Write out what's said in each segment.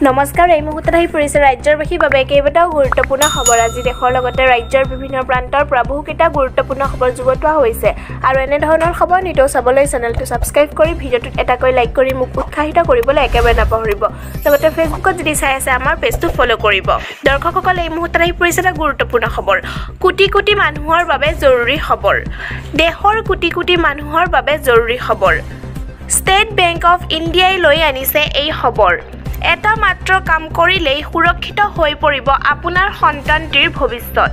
নমস্কাৰ এই মুহূৰ্তত আহি পৰিছে ৰাজ্যৰবাসীৰ বাবে কেইবাটাও গুৰুত্বপূৰ্ণ খবৰ আজি দেশৰ লগতে ৰাজ্যৰ বিভিন্ন প্ৰান্তৰ পৰা বহুকেইটা গুৰুত্বপূৰ্ণ খবৰ যুগুতোৱা হৈছে আৰু এনে ধৰণৰ খবৰ নিতৌ চাবলৈ চেনেলটো সাবস্ক্ৰাইব কৰি ভিডিঅ'টোত এটাকৈ লাইক কৰি মোক উৎসাহিত কৰিবলৈ একেবাৰে নাপাহৰিব লগতে ফেচবুকত যদি চাই আছে আমাৰ পেজটো ফলো কৰিব দৰ্শকসকল এই মুহূৰ্তত আহি পৰিছে এটা গুৰুত্বপূৰ্ণ খবৰ কোটি কোটি মানুহৰ বাবে জৰুৰী খবৰ দেশৰ কোটি কোটি মানুহৰ বাবে জৰুৰী খবৰ ষ্টেট বেংক অফ ইণ্ডিয়াই লৈ আনিছে এই খবৰ এটা মাত্ৰ কাম কৰিলেই সুৰক্ষিত হৈ পৰিব আপোনাৰ সন্তানটিৰ ভৱিষ্যত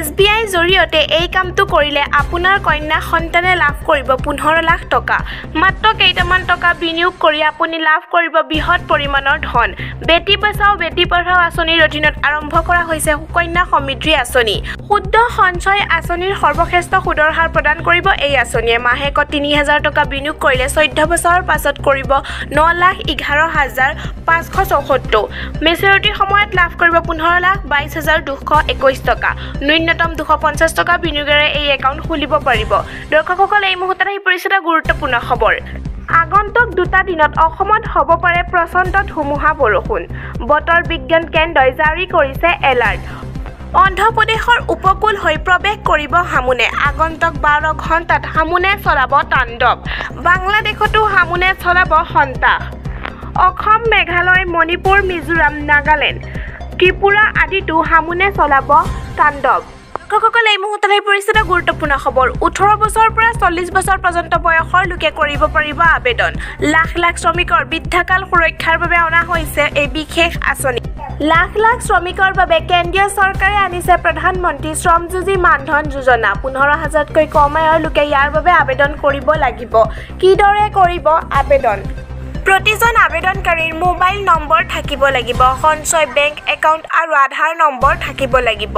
SBI জৰিয়তে এই কামটো কৰিলে আপোনাৰ কন্যা সন্তানে লাভ কৰিব 15 লাখ টকা মাত্ৰ কেইটামান টকা বিনিয়োগ কৰি আপুনি লাভ কৰিব বৃহৎ পৰিমাণৰ ধন বেটি বচাও বেটি পঢ়াও আঁচনিৰ অধীনত আৰম্ভ কৰা হৈছে সুকন্যা সমৃদ্ধি আঁচনি শুদ্ধ সঞ্চয় আঁচনিৰ সৰ্বশ্ৰেষ্ঠ সুদৰ হাৰ প্ৰদান কৰিব এই আঁচনিয়ে মাহেকত 3000 টকা বিনিয়োগ কৰিলে 14 বছৰৰ পাছত কৰিব 9,11,574 মেচুৰিটিৰ সময়ত লাভ কৰিব 15,22,221 টকা ন্যূনতম 250 টকা বিনিয়োগেৰে এই একাউণ্ট খুলিব পাৰিব দৰ্শকসকল এই মুহূৰ্তত আহি পৰিছে এটা গুৰুত্বপূৰ্ণ খবৰ আগন্তুক দুটা দিনত অসমত হ'ব পাৰে প্ৰচণ্ড ধুমুহা বৰষুণ বতৰ বিজ্ঞান কেন্দ্ৰই জাৰি কৰিছে এলাৰ্ট অন্ধ্ৰপ্ৰদেশৰ উপকূল হৈ প্ৰৱেশ কৰিব হামুনে আগন্তুক 12 ঘণ্টাত হামুনে চলাব তাণ্ডৱ বাংলাদেশতো হামুনে চলাব সন্তাস অসম মেঘালয় মণিপুৰ মিজোৰাম নাগালেণ্ড ত্ৰিপুৰা আদিতো হামুনে চলাব তাণ্ডৱ দৰ্শকসকল এই মুহূৰ্তত আহি পৰিছে এটা গুৰুত্বপূৰ্ণ খবৰ 18 বছৰৰ পৰা 40 বছৰ পৰ্যন্ত বয়সৰ লোকে কৰিব পাৰিব আবেদন লাখ লাখ শ্ৰমিকৰ বৃদ্ধাকাল সুৰক্ষাৰ বাবে অনা হৈছে এই বিশেষ আঁচনি লাখ লাখ শ্ৰমিকৰ বাবে কেন্দ্ৰীয় চৰকাৰে আনিছে প্ৰধানমন্ত্ৰী শ্ৰমযোগী মানধন যোজনা 15,000তকৈ কম আয়ৰ লোকে ইয়াৰ বাবে আবেদন কৰিব লাগিব কিদৰে কৰিব আবেদন প্ৰতিজন আবেদনকাৰীৰ মোবাইল নম্বৰ থাকিব লাগিব সঞ্চয় বেংক একাউণ্ট আৰু আধাৰ নম্বৰ থাকিব লাগিব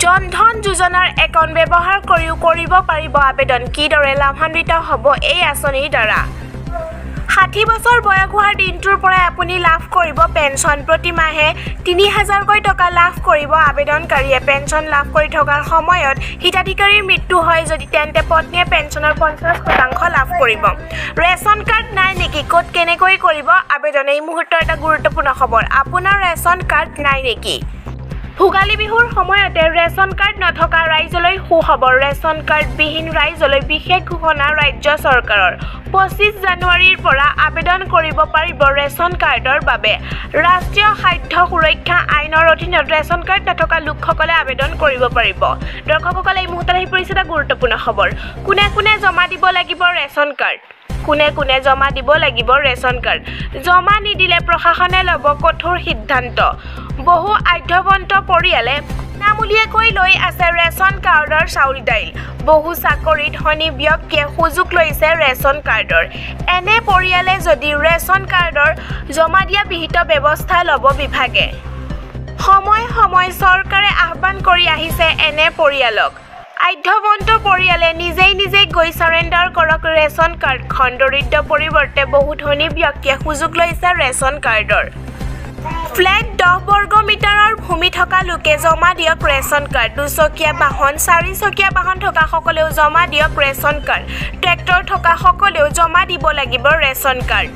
জনধন যোজনাৰ একাউণ্ট ব্যৱহাৰ কৰিও কৰিব পাৰিব আবেদন কিদৰে লাভান্বিত হ'ব এই আঁচনিৰ দ্বাৰা 60 বছৰ বয়স হোৱাৰ দিনটোৰ পৰা আপুনি লাভ কৰিব পেঞ্চন প্ৰতি মাহে 3000কৈ টকা লাভ কৰিব আবেদনকাৰীয়ে পেঞ্চন লাভ কৰি থকাৰ সময়ত হিতাধিকাৰীৰ মৃত্যু হয় যদি তেন্তে পত্নীয়ে পেঞ্চনৰ 50% লাভ কৰিব ৰেচন কাৰ্ড নাই নেকি ক'ত কেনেকৈ কৰিব আবেদন এই মুহূৰ্তৰ এটা গুৰুত্বপূৰ্ণ খবৰ আপোনাৰ ৰেচন কাৰ্ড নাই নেকি ভোগালী বিহুৰ সময়তে ৰেচন কাৰ্ড নথকা ৰাইজলৈ সুখবৰ ৰেচন কাৰ্ড বিহীন ৰাইজলৈ বিশেষ ঘোষণা ৰাজ্য চৰকাৰৰ 25 জানুৱাৰীৰ পৰা আবেদন কৰিব পাৰিব ৰেচন কাৰ্ডৰ বাবে ৰাষ্ট্ৰীয় খাদ্য সুৰক্ষা আইনৰ অধীনত ৰেচন কাৰ্ড নথকা লোকসকলে আবেদন কৰিব পাৰিব দৰ্শকসকল এই মুহূৰ্তত আহি পৰিছে এটা গুৰুত্বপূৰ্ণ খবৰ কোনে কোনে জমা দিব লাগিব ৰেচন কাৰ্ড কোনে কোনে জমা দিব লাগিব ৰেচন কাৰ্ড জমা নিদিলে প্ৰশাসনে ল'ব কঠোৰ সিদ্ধান্ত বহু আধ্যবন্ত পৰিয়ালে নামুলীয়াকৈ লৈ আছে ৰেচন কাৰ্ডৰ চাউল দাইল বহু চাকৰি ধনী ব্যক্তিয়ে সুযোগ লৈছে ৰেচন কাৰ্ডৰ এনে পৰিয়ালে যদি ৰেচন কাৰ্ডৰ জমা দিয়া বিহিত ব্যৱস্থা ল'ব বিভাগে সময় সময় চৰকাৰে আহ্বান কৰি আহিছে এনে পৰিয়ালক আধ্যবন্ত পৰিয়ালে নিজেই গৈ সাৰেণ্ডাৰ কৰক ৰেচন কাৰ্ডখন দৰিদ্ৰ পৰিৱৰ্তে বহু ধনী ব্যক্তিয়ে সুযোগ লৈছে ৰেচন কাৰ্ডৰ ফ্লেট 10 বৰ্গ মিটাৰৰ ভূমি থকা লোকে জমা দিয়ক ৰেচন কাৰ্ড দুচকীয়া বাহন 4 চকীয়া বাহন থকা সকলেও জমা দিয়ক ৰেচন কাৰ্ড ট্ৰেক্টৰ থকা সকলেও জমা দিব লাগিব ৰেচন কাৰ্ড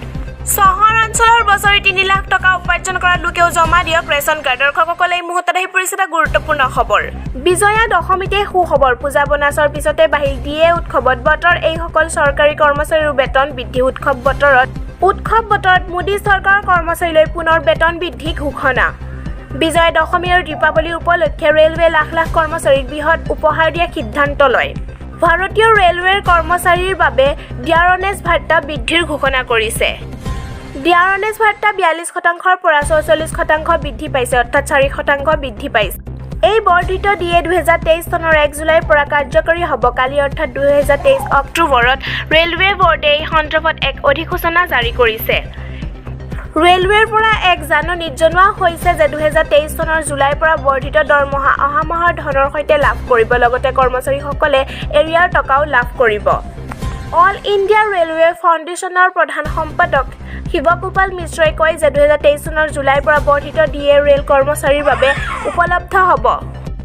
চহৰ অঞ্চলৰ বছৰি 3 লাখ টকা উপাৰ্জন কৰা লোকেও জমা দিয়ক ৰেচন কাৰ্ড দৰ্শকসকলে এই মুহূৰ্তত আহি পৰিছে এটা গুৰুত্বপূৰ্ণ খবৰ বিজয়া দশমীতে সুখবৰ পূজা বনাছৰ পিছতে বাহিৰ দিয়ে উৎসৱত বতৰ এই সকল চৰকাৰী কৰ্মচাৰীৰ বেতন বৃদ্ধি উৎসৱ বতৰত মোদী চৰকাৰৰ কৰ্মচাৰীলৈ পুনৰ বেতন বৃদ্ধি ঘোষণা বিজয়া দশমী আৰু দীপাৱলী উপলক্ষে ৰেলৱে লাখ লাখ কৰ্মচাৰীক বৃহৎ উপহাৰ দিয়া সিদ্ধান্ত লয় ভাৰতীয় ৰেলৱেৰ কৰ্মচাৰীৰ বাবে ডিয়াৰনেছ ভাত্তা বৃদ্ধিৰ ঘোষণা কৰিছে ডিয়াৰনেছ ভাত্তা 42%ৰ পৰা 44% বৃদ্ধি পাইছে অৰ্থাৎ 4% বৃদ্ধি পাইছে এই বৰ্ধিত দিয়ে 2023 চনৰ 1 জুলাইৰ পৰা কাৰ্যকৰী হ'ব কালি অৰ্থাৎ 2023 অক্টোবৰত ৰেলৱে বোৰ্ডে এই সন্দৰ্ভত এক অধিসূচনা জাৰি কৰিছে ৰেলৱেৰ পৰা এক জাননীত জনোৱা হৈছে যে 2023 চনৰ জুলাইৰ পৰা বৰ্ধিত দৰমহা অহা মাহৰ ধনৰ সৈতে লাভ কৰিব লগতে কৰ্মচাৰীসকলে এৰিয়াৰ টকাও লাভ কৰিব অল ইণ্ডিয়া ৰেলৱে ফাউণ্ডেশ্যনৰ প্ৰধান সম্পাদক শিৱগোপাল মিশ্ৰই কয় যে 2023 চনৰ জুলাইৰ পৰা বৰ্ধিত ডিএ ৰেল কৰ্মচাৰীৰ বাবে উপলব্ধ হ'ব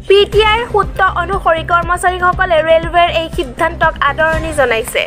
পিটিআইৰ সূত্ৰ অনুসৰি কৰ্মচাৰীসকলে ৰেলৱেৰ এই সিদ্ধান্তক আদৰণি জনাইছে